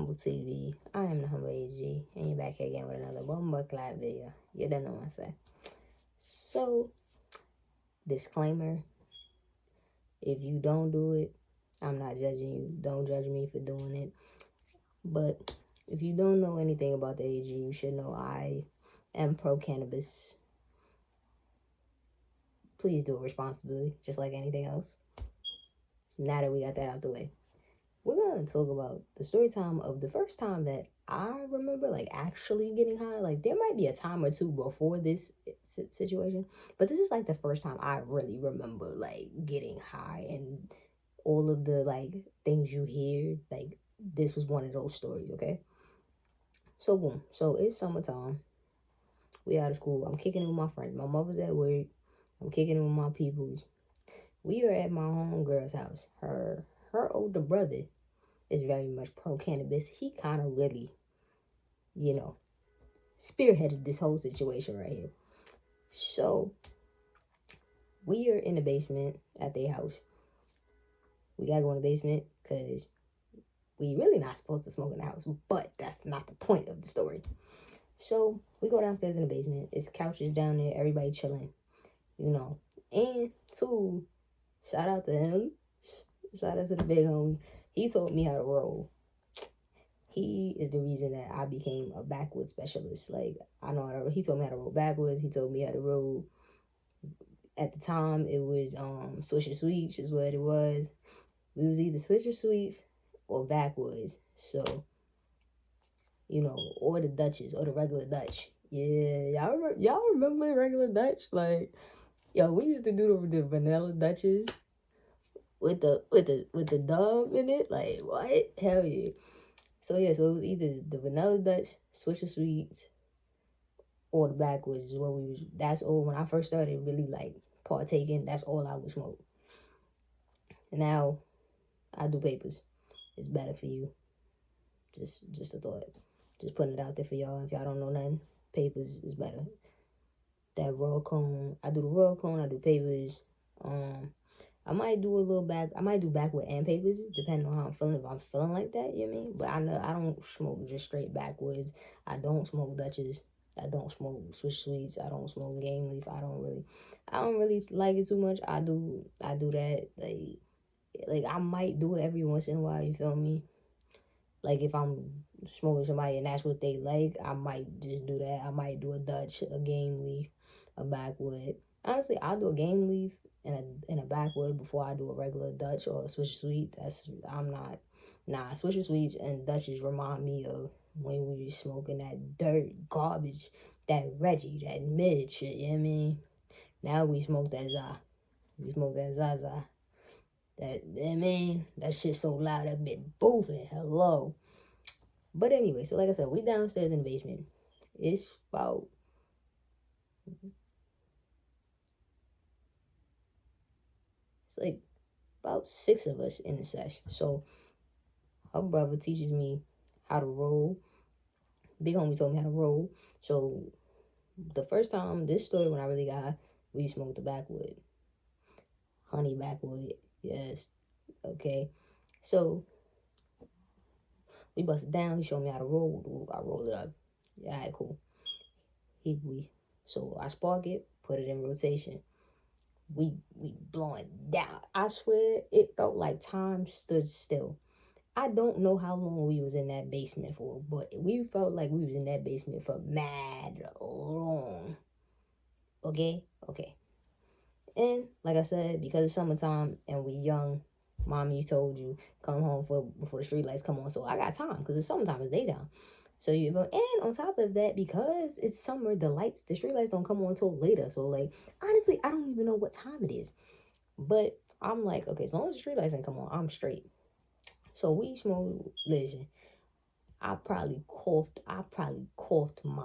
Humble TV. I am the Humble AG, and you're back here again with another Bumbuck Live video. You don't know what I say. So, disclaimer, if you don't do it, I'm not judging you. Don't judge me for doing it. But if you don't know anything about the AG, you should know I am pro-cannabis. Please do it responsibly, just like anything else. Now that we got that out the way, we're going to talk about the story time of the first time that I remember, like, actually getting high. Like, there might be a time or two before this situation, but this is, like, the first time I really remember, like, getting high and all of the, like, things you hear. Like, this was one of those stories, okay? So, boom. So, it's summertime. We out of school. I'm kicking it with my friends. My mother's at work. I'm kicking it with my peoples. We are at my homegirl's house. Her older brother is very much pro-cannabis. He kind of really, spearheaded this whole situation right here. So, we are in the basement at their house. We gotta go in the basement because we really not supposed to smoke in the house, but that's not the point of the story. So, we go downstairs in the basement. It's couches down there, everybody chilling, And two, shout out to him. Shout out to the big homie. He taught me how to roll. He is the reason that I became a backwoods specialist. Like, I know how to, he taught me how to roll backwards. He told me how to roll. At the time, it was Swisher Sweets is what it was. We was either Swisher Sweets or backwoods. So, or the Dutches or the regular Dutch. Yeah, y'all remember regular Dutch? Like, yo, we used to do the vanilla Dutches with the dove in it. Like, what? Hell yeah. So yeah, so it was either the vanilla Dutch, Swisher Sweets, or the backwoods is what we was. That's all. When I first started really like partaking, that's all I would smoke. Now, I do papers. It's better for you. Just a thought. Just putting it out there for y'all. If y'all don't know nothing, papers is better. That roll cone, I do the roll cone. I do papers. I might do backward and papers, depending on how I'm feeling. If I'm feeling like that, you know what I mean? But I know I don't smoke just straight backwoods. I don't smoke Dutches. I don't smoke Swiss Sweets. I don't smoke Game Leaf. I don't really like it too much. I do that. Like I might do it every once in a while, you feel me? Like if I'm smoking somebody and that's what they like, I might just do that. I might do a Dutch, a Game Leaf, a backwood. Honestly, I'll do a Game Leaf and a backwood before I do a regular Dutch or a Swisher Sweet. Swisher Sweets and Dutches remind me of when we were smoking that dirt garbage, that Reggie, that mid shit, you know what I mean? Now we smoke that Za. We smoke that Zaza. That, you know what I mean? That shit so loud, that bit boofing. Hello. But anyway, so like I said, we downstairs in the basement. It's about... It's like about 6 of us in the sesh. So her brother teaches me how to roll. Big homie told me how to roll. So the first time, this story when I really got high, we smoked the backwood. Honey backwood. Yes. Okay. So we busted down. He showed me how to roll. I rolled it up. Yeah, all right, cool. So I spark it, put it in rotation. We blowing down. I swear it felt like time stood still. I don't know how long we was in that basement for, but we felt like we was in that basement for mad long. Okay? And like I said, because it's summertime and we young, mommy told you come home before the street lights come on. So I got time because it's summertime, it's daytime. So and on top of that, because it's summer, the street lights don't come on until later. So like, honestly, I don't even know what time it is. But I'm like, okay, as long as the street lights ain't come on, I'm straight. So we smoke. Listen, I probably coughed my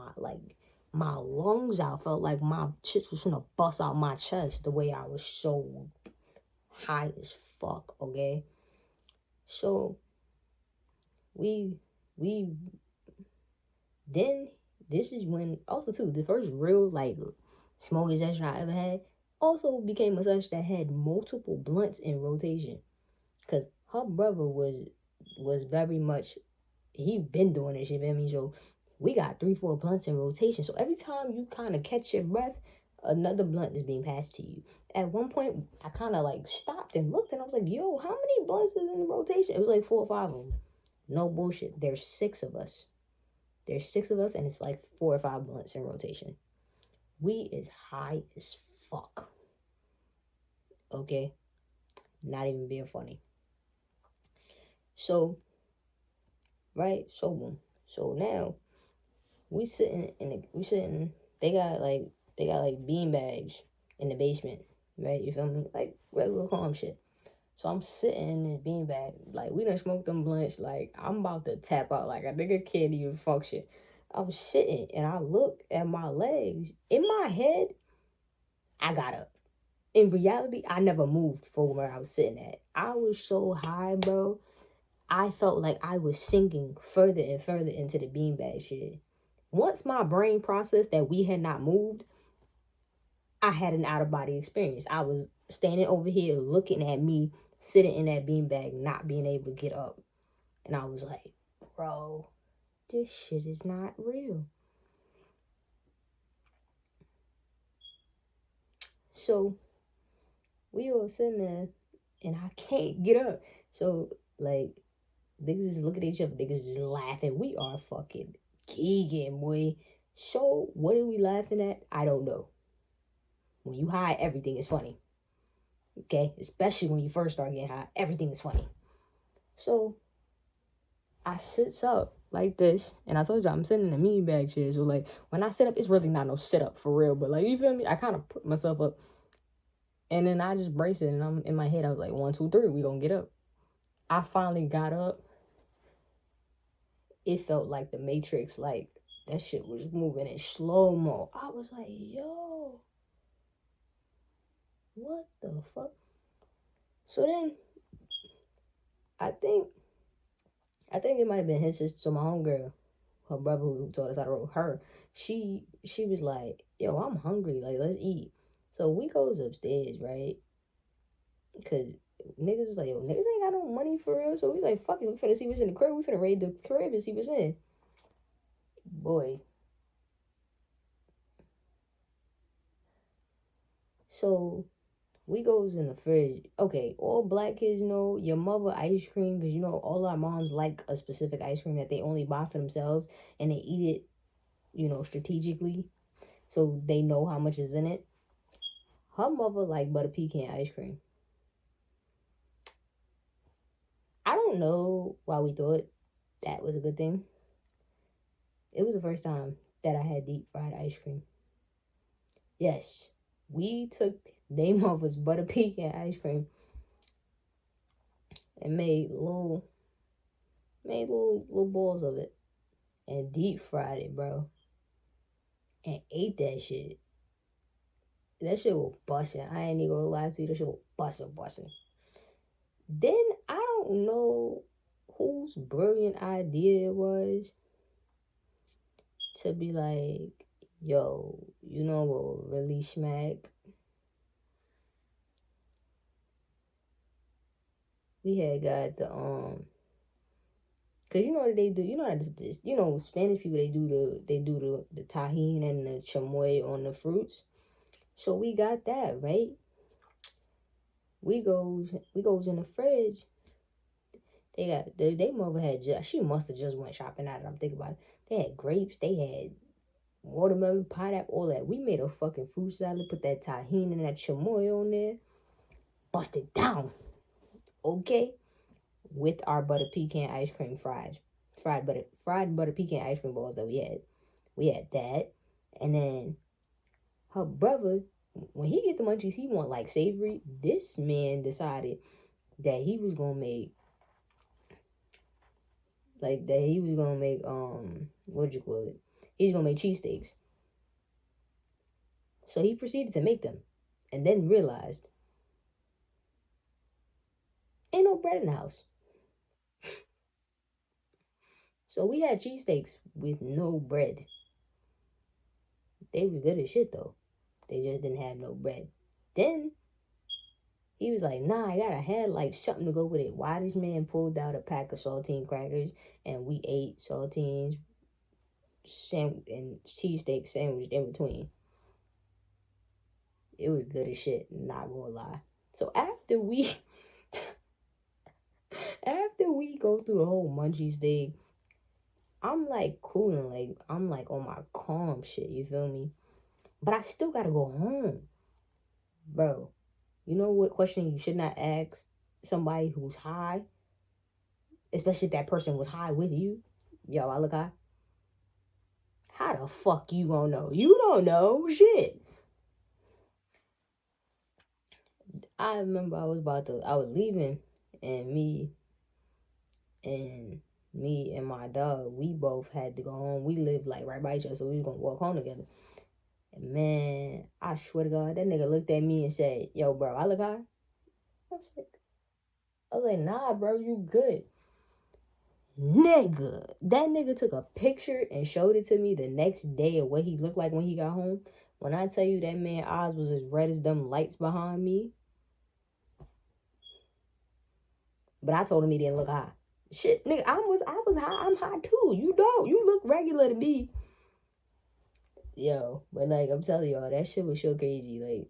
lungs out. Felt like my shit was gonna bust out my chest. The way I was so high as fuck. Okay. So then this is when also too the first real like smoking session I ever had also became a session that had multiple blunts in rotation, because her brother was very much he been doing this shit, feel me? So we got 3-4 blunts in rotation. So every time you kind of catch your breath, another blunt is being passed to you. At one point, I kind of like stopped and looked, and I was like, yo, how many blunts is in the rotation? It was like 4 or 5 of them. No bullshit. There's 6 of us. There's 6 of us, and it's like 4 or 5 blunts in rotation. We is high as fuck. Okay? Not even being funny. So, right? So, boom. So now, they got like bean bags in the basement, right? You feel me? Like regular calm shit. So I'm sitting in this beanbag, like we done smoked them blunts, like I'm about to tap out, like a nigga can't even function. I was sitting and I looked at my legs. In my head, I got up. In reality, I never moved from where I was sitting at. I was so high, bro. I felt like I was sinking further and further into the beanbag shit. Once my brain processed that we had not moved, I had an out-of-body experience. I was standing over here looking at me sitting in that beanbag, not being able to get up. And I was like, bro, this shit is not real. So we were sitting there and I can't get up. So like niggas just look at each other, niggas just laughing. We are fucking geeking, boy. So what are we laughing at? I don't know. When you high, everything is funny. Okay? Especially when you first start getting high, everything is funny. So I sits up like this, and I told you I'm sitting in a mean bag chair. So like when I sit up, it's really not no sit up for real, but like you feel me? I kind of put myself up, and then I just brace it, and I'm in my head. I was like 1, 2, 3, we gonna get up. I finally got up. It felt like the Matrix, like that shit was moving in slow-mo. I was like, yo, what the fuck? So then I think it might have been his sister. So my homegirl, her brother who taught us how to roll, she was like, yo, I'm hungry, like let's eat. So we goes upstairs, right? Because niggas was like, yo, niggas ain't got no money for real. So we like, fuck it, we finna see what's in the crib. We finna raid the crib and see what's in. Boy. So we goes in the fridge. Okay, all black kids know your mother ice cream, because you know all our moms like a specific ice cream that they only buy for themselves, and they eat it, you know, strategically, so they know how much is in it. Her mother like butter pecan ice cream. I don't know why we thought that was a good thing. It was the first time that I had deep fried ice cream. Yes, we took they mother's butter pecan ice cream and made little balls of it and deep fried it, bro, and ate that shit. That shit was busting. I ain't even gonna lie to you. That shit was busting. Then I don't know whose brilliant idea it was to be like, yo, you know what really smack? We had got the cause you know what they do. You know this. You know Spanish people. They do the tahini and the chamoy on the fruits. So we got that, right? We goes in the fridge. They mother had she must have just went shopping at it. I'm thinking about it. They had grapes. They had watermelon, pineapple, all that. We made a fucking fruit salad. Put that tahini and that chamoy on there. Bust it down. Okay, with our butter pecan ice cream fried butter pecan ice cream balls that we had. We had that, and then her brother, when he get the munchies, he want like savory. This man decided that he was gonna make what'd you call it? He's gonna make cheesesteaks. So he proceeded to make them, and then realized ain't no bread in the house. So we had cheesesteaks with no bread. They was good as shit though. They just didn't have no bread. Then He was like, nah, I gotta have like something to go with it. Why this man pulled out a pack of saltine crackers and we ate saltines and cheesesteak sandwich in between. It was good as shit, not gonna lie. So after we after we go through the whole Munchies thing, I'm like cooling, like I'm like on my calm shit, you feel me? But I still gotta go home. Bro, you know what question you should not ask somebody who's high? Especially if that person was high with you. Yo, I look high. How the fuck you gonna know? You don't know shit. I remember I was leaving, and and me and my dog, we both had to go home. We lived like right by each other, so we was gonna walk home together. And man, I swear to God, that nigga looked at me and said, "Yo, bro, I look high." I was like, "Nah, bro, you good." Nigga, that nigga took a picture and showed it to me the next day of what he looked like when he got home. When I tell you that man eyes was as red as them lights behind me, but I told him he didn't look high. Shit, nigga, I was high. I'm high too. You don't. You look regular to me. Yo, but like I'm telling y'all, that shit was so crazy. Like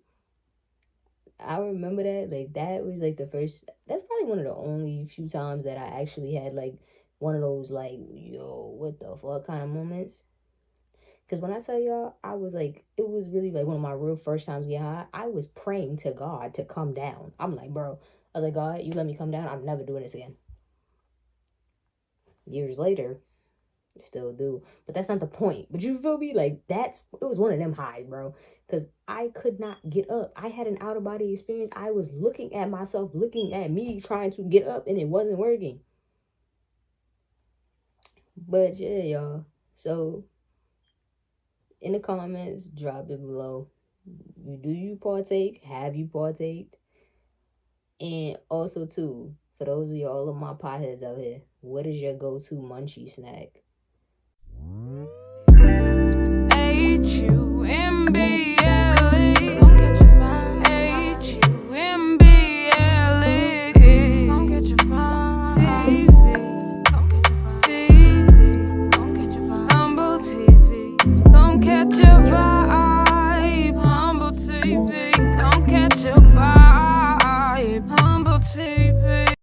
I remember that. Like that was like the first. That's probably one of the only few times that I actually had like one of those like, yo, what the fuck kind of moments. Because when I tell y'all, I was like, it was really like one of my real first times getting high. I was praying to God to come down. I'm like, bro, I was like, God, you let me come down. I'm never doing this again. Years later, still do. But that's not the point. But you feel me? Like, it was one of them highs, bro. Because I could not get up. I had an out of body experience. I was looking at myself, looking at me, trying to get up, and it wasn't working. But yeah, y'all. So, in the comments, drop it below. Do you partake? Have you partaked? And also, too, for those of y'all, all of my potheads out here, what is your go-to munchie snack?